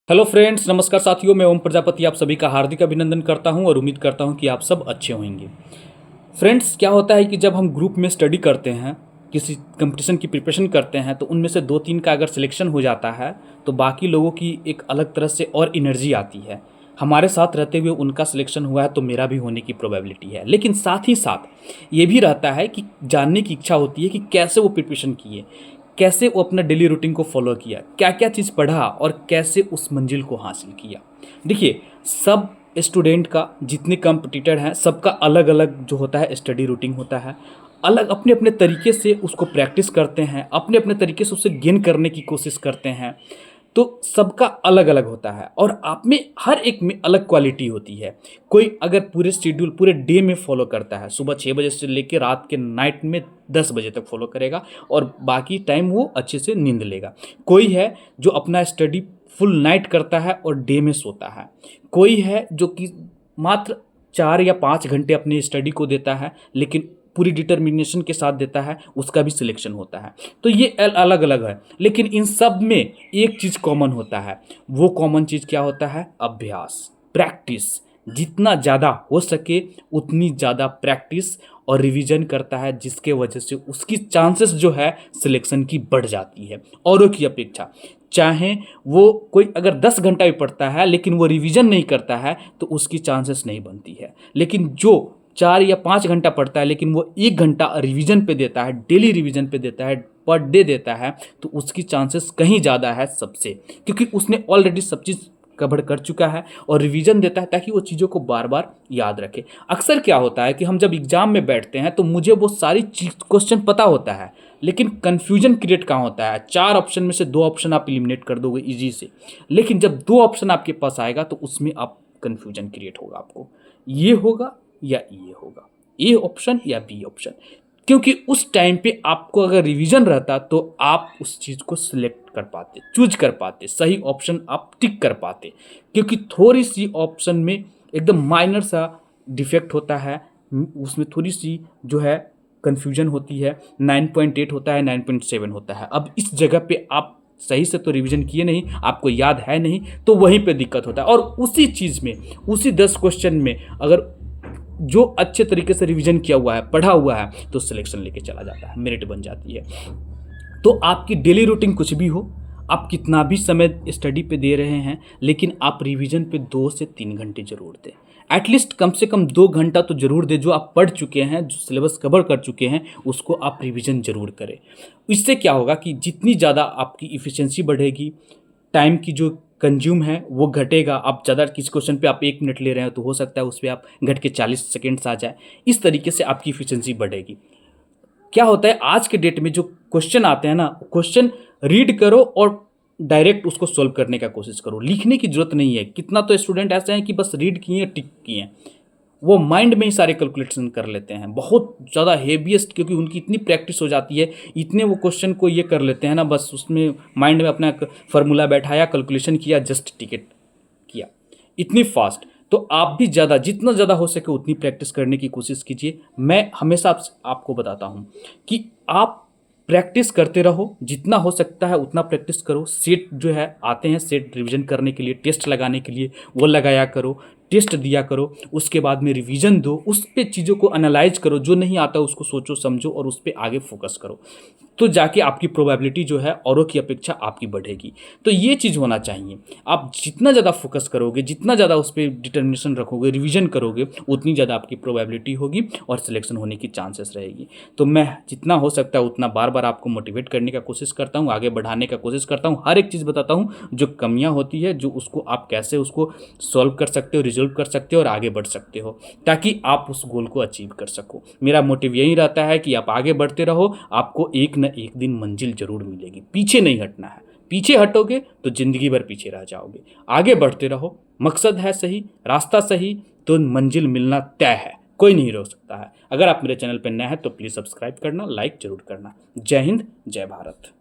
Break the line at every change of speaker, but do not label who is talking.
Hello friends, नमस्कार साथियों। मैं ओम प्रजापति आप सभी का हार्दिक अभिनंदन करता हूं और उम्मीद करता हूं कि आप सब अच्छे होंगे। फ्रेंड्स, क्या होता है कि जब हम ग्रुप में स्टडी करते हैं, किसी कंपटीशन की प्रिपरेशन करते हैं, तो उनमें से दो तीन का अगर सिलेक्शन हो जाता है तो बाकी लोगों की एक अलग तरह से और एनर्जी आती है। हमारे साथ रहते हुए उनका सिलेक्शन हुआ है तो मेरा भी होने की प्रोबेबिलिटी है। लेकिन साथ ही साथ ये भी रहता है कि जानने की इच्छा होती है कि कैसे वो प्रिपरेशन किए, कैसे वो अपना डेली रूटीन को फॉलो किया, क्या क्या चीज़ पढ़ा और कैसे उस मंजिल को हासिल किया। देखिए, सब स्टूडेंट का, जितने कॉम्पिटिटर हैं, सबका अलग अलग जो होता है स्टडी रूटीन होता है। अलग अपने अपने तरीके से उसको प्रैक्टिस करते हैं, अपने अपने तरीके से उसे गेन करने की कोशिश करते हैं। तो सबका अलग अलग होता है और आप में हर एक में अलग क्वालिटी होती है। कोई अगर पूरे शेड्यूल पूरे डे में फॉलो करता है, सुबह 6 बजे से लेकर रात के नाइट में 10 बजे तक फॉलो करेगा और बाकी टाइम वो अच्छे से नींद लेगा। कोई है जो अपना स्टडी फुल नाइट करता है और डे में सोता है। कोई है जो कि मात्र 4 या 5 घंटे अपनी स्टडी को देता है लेकिन पूरी डिटर्मिनेशन के साथ देता है, उसका भी सिलेक्शन होता है। तो ये अलग अलग है, लेकिन इन सब में एक चीज़ कॉमन होता है। वो कॉमन चीज़ क्या होता है? अभ्यास, प्रैक्टिस। जितना ज़्यादा हो सके उतनी ज़्यादा प्रैक्टिस और रिवीजन करता है, जिसके वजह से उसकी चांसेस जो है सिलेक्शन की बढ़ जाती है औरों की अपेक्षा। चाहे वो कोई अगर 10 घंटा भी पढ़ता है लेकिन वो रिवीजन नहीं करता है तो उसकी चांसेस नहीं बनती है। लेकिन जो 4 या 5 घंटा पढ़ता है लेकिन वो 1 घंटा रिवीजन पे देता है, डेली रिवीजन पे देता है, पर डे देता है, तो उसकी चांसेस कहीं ज़्यादा है सबसे, क्योंकि उसने ऑलरेडी सब चीज़ कवर कर चुका है और रिवीजन देता है ताकि वो चीज़ों को बार बार याद रखे। अक्सर क्या होता है कि हम जब एग्जाम में बैठते हैं तो मुझे वो सारी चीज क्वेश्चन पता होता है, लेकिन कन्फ्यूजन क्रिएट कहाँ होता है? 4 ऑप्शन में से 2 ऑप्शन आप एलिमिनेट कर दोगे इजी से, लेकिन जब 2 ऑप्शन आपके पास आएगा तो उसमें आप कन्फ्यूजन क्रिएट होगा। आपको ये होगा या ये होगा, ए ऑप्शन या बी ऑप्शन। क्योंकि उस टाइम पे आपको अगर रिवीजन रहता तो आप उस चीज़ को सिलेक्ट कर पाते, चूज कर पाते, सही ऑप्शन आप टिक कर पाते। क्योंकि थोड़ी सी ऑप्शन में एकदम माइनर सा डिफेक्ट होता है, उसमें थोड़ी सी जो है कन्फ्यूजन होती है। 9.8 होता है, 9.7 होता है। अब इस जगह पे आप सही से तो रिवीजन किए नहीं, आपको याद है नहीं, तो वहीं पे दिक्कत होता है। और उसी चीज़ में, उसी 10 क्वेश्चन में अगर जो अच्छे तरीके से रिवीजन किया हुआ है, पढ़ा हुआ है, तो सिलेक्शन लेके चला जाता है, मेरिट बन जाती है। तो आपकी डेली रूटीन कुछ भी हो, आप कितना भी समय स्टडी पे दे रहे हैं, लेकिन आप रिवीजन पे 2 से 3 घंटे जरूर दें। एटलीस्ट कम से कम 2 घंटा तो जरूर दें। जो आप पढ़ चुके हैं, जो सिलेबस कवर कर चुके हैं, उसको आप रिवीजन जरूर करें। इससे क्या होगा कि जितनी ज़्यादा आपकी इफ़िशिएंसी बढ़ेगी, टाइम की जो कंज्यूम है वो घटेगा। आप ज़्यादा किस क्वेश्चन पे आप 1 मिनट ले रहे हैं तो हो सकता है उस पर आप घट के 40 सेकेंड्स आ जाए। इस तरीके से आपकी इफ़िशिएंसी बढ़ेगी। क्या होता है आज के डेट में जो क्वेश्चन आते हैं ना, क्वेश्चन रीड करो और डायरेक्ट उसको सॉल्व करने का कोशिश करो। लिखने की जरूरत नहीं है। कितना तो स्टूडेंट ऐसे हैं कि बस रीड किए, टिक किए, वो माइंड में ही सारे कैलकुलेशन कर लेते हैं। बहुत ज़्यादा हेवीएस्ट, क्योंकि उनकी इतनी प्रैक्टिस हो जाती है, इतने वो क्वेश्चन को ये कर लेते हैं ना, बस उसमें माइंड में अपना फार्मूला बैठाया, कैलकुलेशन किया, जस्ट टिकट किया, इतनी फास्ट। तो आप भी ज़्यादा, जितना ज़्यादा हो सके उतनी प्रैक्टिस करने की कोशिश कीजिए। मैं हमेशा आपको बताता हूँ कि आप प्रैक्टिस करते रहो, जितना हो सकता है उतना प्रैक्टिस करो। सेट जो है आते हैं, सेट रिवीजन करने के लिए, टेस्ट लगाने के लिए, वो लगाया करो, टेस्ट दिया करो। उसके बाद में रिवीजन दो, उस पे चीज़ों को एनालाइज करो, जो नहीं आता उसको सोचो समझो और उस पर आगे फोकस करो। तो जाके आपकी प्रोबेबिलिटी जो है औरों की अपेक्षा आपकी बढ़ेगी। तो ये चीज़ होना चाहिए। आप जितना ज़्यादा फोकस करोगे, जितना ज़्यादा उस पर डिटर्मिनेशन रखोगे, रिवीजन करोगे, उतनी ज़्यादा आपकी प्रोबेबिलिटी होगी और सिलेक्शन होने की चांसेस रहेगी। तो मैं जितना हो सकता है उतना बार बार आपको मोटिवेट करने का कोशिश करता हूँ, आगे बढ़ाने का कोशिश करता हूँ। हर एक चीज़ बताता हूँ, जो कमियाँ होती है, जो उसको आप कैसे उसको सॉल्व कर सकते हो, रिजोल्व कर सकते हो और आगे बढ़ सकते हो, ताकि आप उस गोल को अचीव कर सको। मेरा मोटिव यही रहता है कि आप आगे बढ़ते रहो, आपको एक न एक दिन मंजिल जरूर मिलेगी। पीछे नहीं हटना है। पीछे हटोगे तो जिंदगी भर पीछे रह जाओगे। आगे बढ़ते रहो, मकसद है सही, रास्ता सही, तो मंजिल मिलना तय है, कोई नहीं रोक सकता है। अगर आप मेरे चैनल पर नए हैं तो प्लीज़ सब्सक्राइब करना, लाइक जरूर करना। जय हिंद, जय भारत।